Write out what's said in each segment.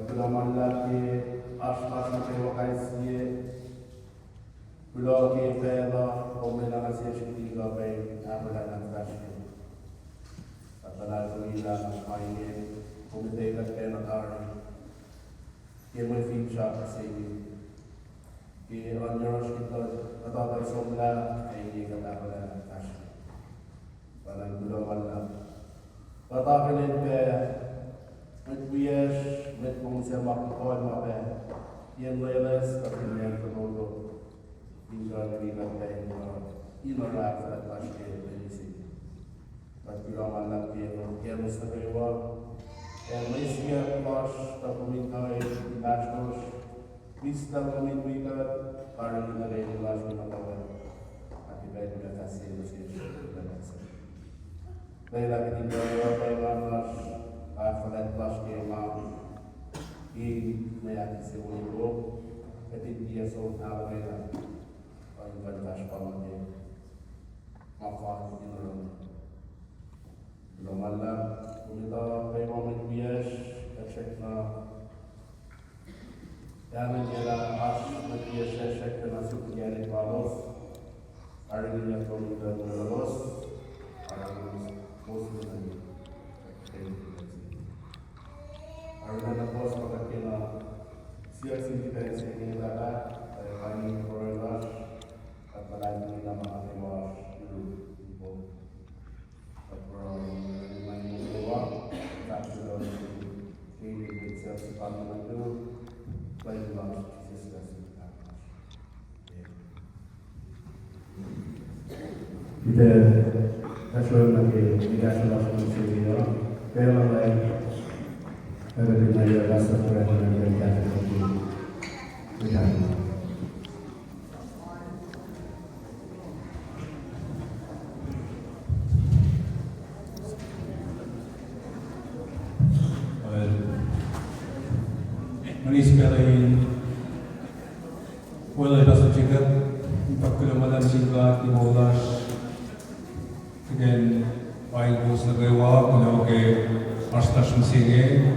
Külömallaki aslasnak evokaisie, külöképela, omilana siesiliga bei ábrádnak társai. A találkozóilának majé, komiteilet kellene arra, ki majd fincsak a szégi. Ki annyaros kitad, a tatai szomlá, egyéget ábrádnak társai. Talán külömallak. A tafelétbe, mit vies, mit kongsia makikajma be, ilyen lesz, a filmjárta dolgok, mindjárt végletben innen ráfeletás kérdezik. Vagy különben kérdeztetőval, elmészkiettas, tapuminkai, másnos, visszakomintvikat, arra minden egyulásban a aki begyűjt eszélyes és lemetszik. Leilek indulja bejvannas, átfelettas kémám, így neját hiszi újból, pedig ilyen szóknál véle, a ingatás palanté, makar indulom. Lumalla, kumita bejvan mit vies, esekna, elmenjele ás, mit vies esekna szuknyelni válasz, arra komita válasz, arra mozdulni. Arra napos makakina siyaksi diferensiasi adalah kami korelasi apalagi dalam agama itu atau menyewa tak sudah ini siyaksi pandangan itu baik dalam siyaksi kita kasih lagi dikasih langsung sendiri kalau lain ada dengan lasr dengan yang kita Manis pelain, wala rasa juga, pagkulamalan sila di bolas, again, paling bos nagawa, kuno ke astas mesinge,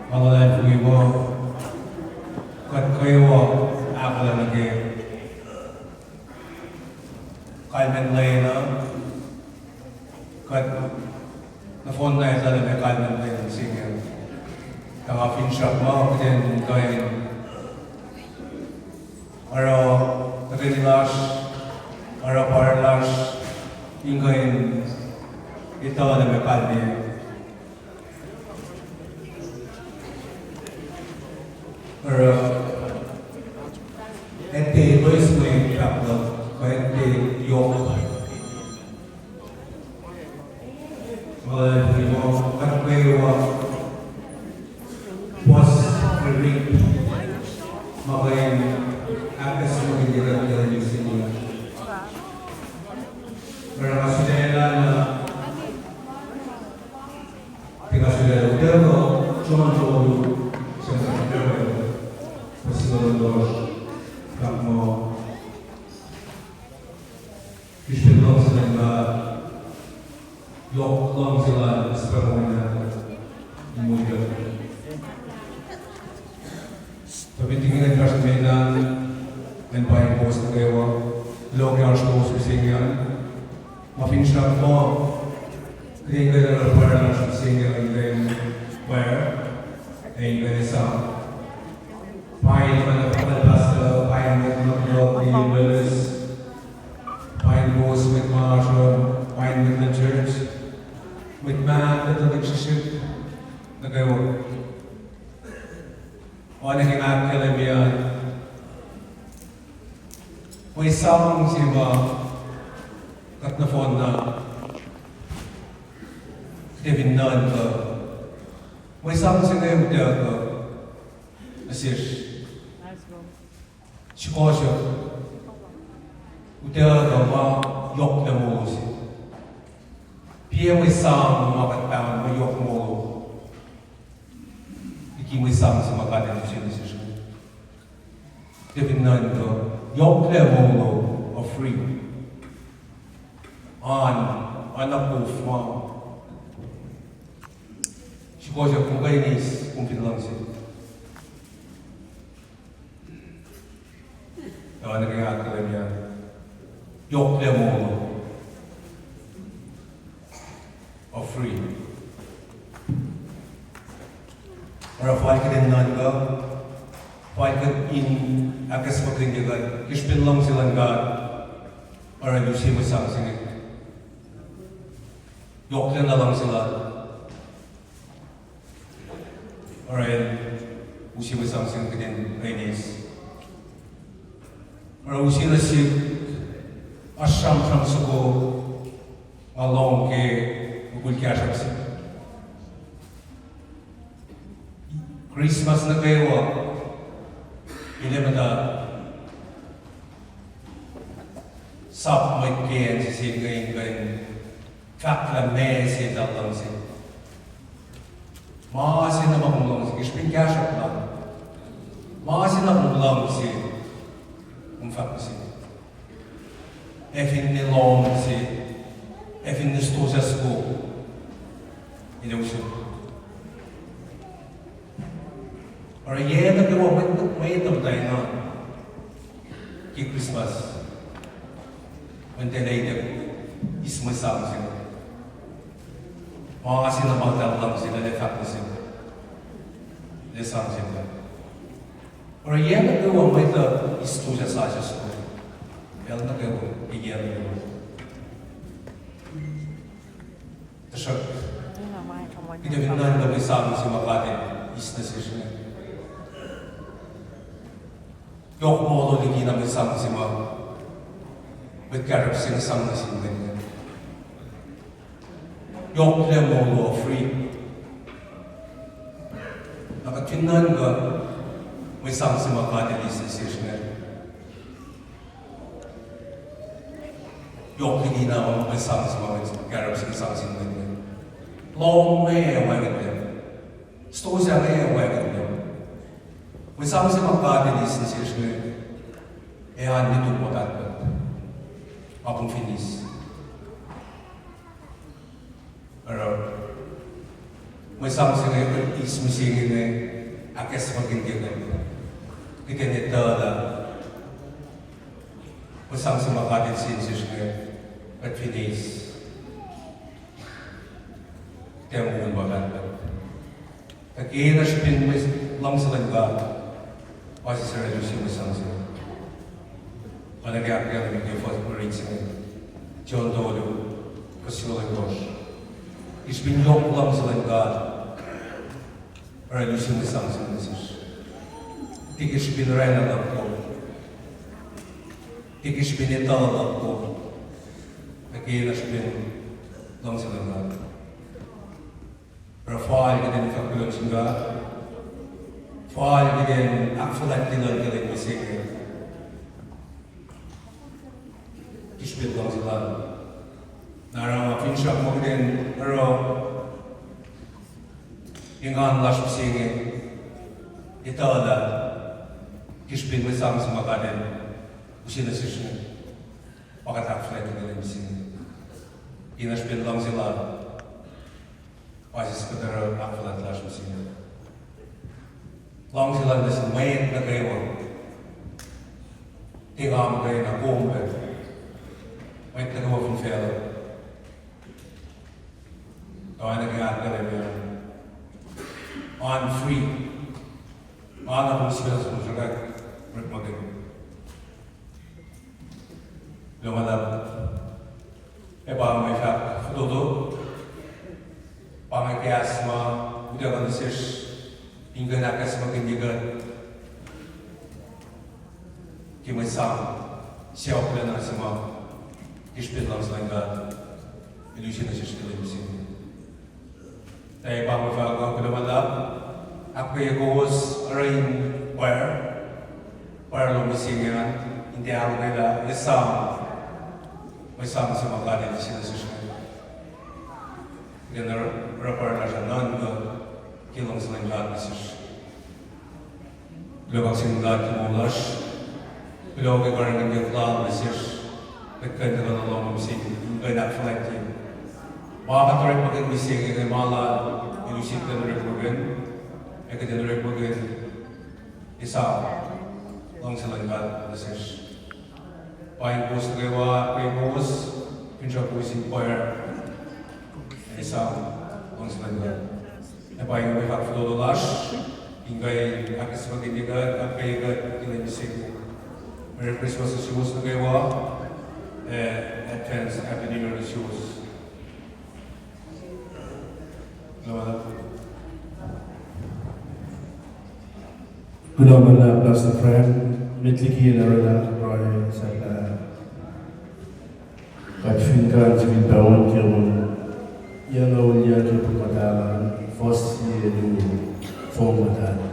alalan kuiwa, kat kuiwa, akalan lagi, kalmen lain kat na phone na ito na kalmen lain mesinge. Kaya finshop mo, then kain aro tagadilas, aro parlas, yung kain ito na may kalbi. Aro ente boys mo yung kaplo, kaya ente yung wala mo katwewa was read magayon akas mo hindi yung siniya. Pero kasunela na pinasulela udah ko cuma sa pagkakas pasinulong kak mo ispilong sila na long sila sa pagkakas na muda. Tapi tingin ang kasmenan and buying post na kayo logi ang shows usingan mafinshop mo kaya kayo na para lang sa usingan and then where ay kayo sa buying man na pakalbasta buying with not the willis buying post with Marshall buying with the church with man with the relationship na kayo Ona hingat kalamian. May samang siya kat na phone na devinan ka. May samang siya ngayon udah ka. Asir. Chikosyo. Udah ka ma yok na mo siya. Piya may samang makatang ma yok mo. Які ми саме замагати навчилися жити. Дивінненько, йокле мовно офрі. Ана був мам. Scotia kung kainis kung pinlang siya. Tawa na kaya akala niya. Yok le mo of free. Ora fai ka din nan ka. Fai ka in akas magrindigan. Kis pinlang silang ka. Ora yusi mo sang singit. Yok le na lang sila. Ora usi mo sang singit ka din kainis. Ora usi na si ashram suko along ke ukul kya shaksi. Christmas na kayo ile mada sap mai kien si Engan kakla me si dalang si ma si na makumlang si kishpin kya shakla ma si na makumlang si umfak si efin nilong si efin nistosas ko ile usul. Or yeah, nagawa may tayo na kay Christmas. When later is masang sila. Mga kasi namagdal lang sila, lefak na sila. Lesang sila. Or yeah, nagawa may tayo istuja sa asya ko. Well, nagawa, bigyan nagawa. Tasyak, pinabin na may saan si Makati, is na siya. Yok modo lagi na may sang si ma. Magkarap sing sang na singan. Yok le modo free. Nakatinan ka may sang si ma kadilis na siya. Yok lagi na may sang si ma magkarap sing sang singan. Long may awagan din. Sto siya may awagan din. May sang si magkadilis na siya ehan nito po dapat apong finis. Pero may sang si ngayon ismusingin na akes magindigan. Kita nito na may sang si magkadilis na siya at finis. Kaya mo ba dapat? Kaya na siya pinamay lang sa langga. Pasti saya justru bersama saya. Pada kaya lebih default berizin, contoh dulu kesulitan bos. Ispinjok pulang selengkap, orang justru bersama saya sih. Tiga ispin rena lapko, tiga ispin itu lapko, kaya ispin pulang selengkap. Rafael kita ni fakultas singgah. Fall again, akfulat tinol ka rin kasi kispil lang sila. Nara finsyak mo din, pero Engan lash pisingin, ito ala kispil mo isang sumakarin, usina sisya, pakatakfulat ka rin pisingin. Inaspil lang sila, pasis ka taro akfulat lash pisingin. Lang sila na sa mayat na kayo. Tingam kayo na kumbe. Mayat na kayo from fellow. Kaya nag-iat ka rin yan. On free. On ang sila sa musyagag. Magmagay. Lumalab. Eba may fak. Fututo. Pangakiyas ma. Udah kan siya. Engan akas magindigan. Kimasang siya pala na sa mga ispin lang sa langga. Ilusyon na siya sa kalimusin. Tayo pa mafagaw ko naman lang. Ako yung kuhos arayin para lumisingan. Hindi ako nila isang may sama sa mga kanil sila sa siya. Ganun rapar na siya nangga. Kilong sa langga na siya. Lubang singgad kumulas. Bilog ay parang hindi lang na siya. Nagkanda ka na lang mamusing. Hindi na-reflect yun. Makakatarik pag-ibising ay mala ilusik dan rekrugen, ekadem rekrugen, isa lang selangkat deses. Paling post kewa, pre-post, pinjau puisi poyer, isa lang selangkat. Paling mereka flow lash, hingga akhir sebagai tiga, akhir kita bisik. Merry Christmas shoes kewa, advance Happy New Year shoes. Global plus the friend, mitliki na rin Roy sa Engan civil bawang kirun yang awalnya ke pemadalan first year new form madalan.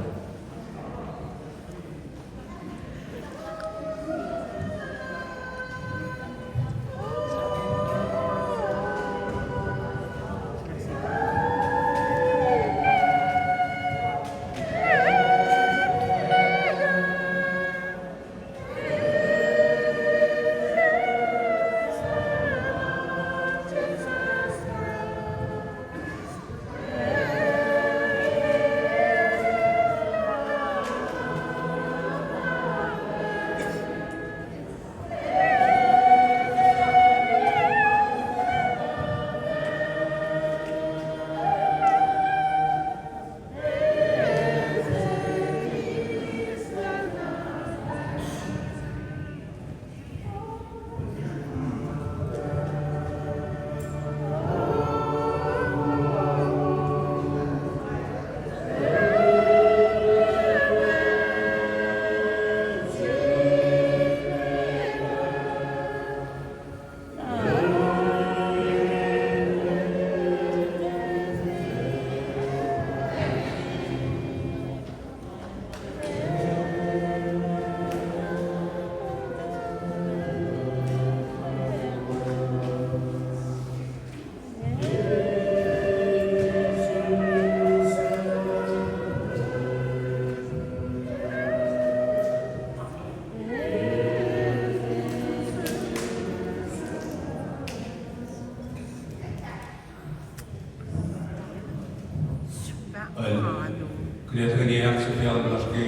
Kelihatan yang sosial meski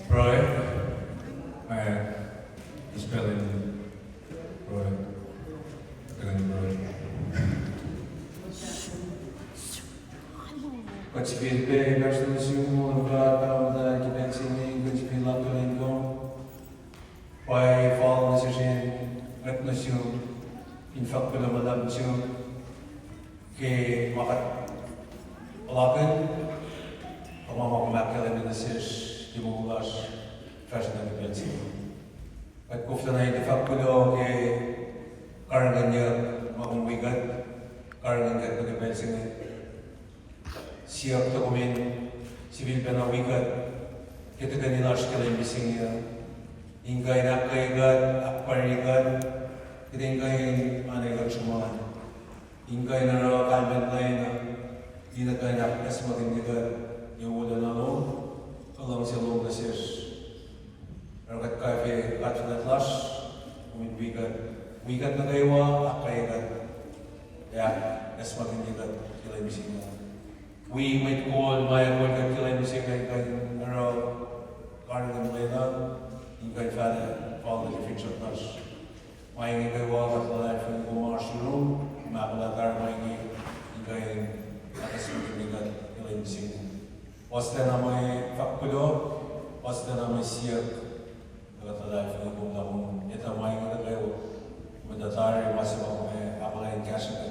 proyek, spelling proyek dengan proyek. Kecipite nasionalisme lembaga dan kibensini kecipite lakukan pai fall decision etnasium infak pada malam cium ke makat lakukan Mama makkelen in de sis, die moelas, versen en de pensie. Het koeft dan een de vakkudo, karangan je, makumwigat, karangan kat de pensie. Siap to kumin, civil penawigat, kita kanilas kelen bising ya. Ingkay nakaygat, akparigat, kita ingkay anagat sumahan. Ingkay na kalmen lain, di na kanya kasmatin digat. Yang udah lalu, kalau masih belum bersih, rakyat kafe kat kelas, mungkin weekend nagaywa, apa ya? Ya, semakin kita kilai bising. We might call my work kilai bising kan naro karena mereka ingin father the future class. Mai ngaywa kat life ng kumarsuro, mapalatar mai ingin atas semakin kita kilai bising. Oste namai fakkudo, oste namai siak, kata life ng kumlamun. Ito mai ngaywa, mendatari masih mau apalagi cash.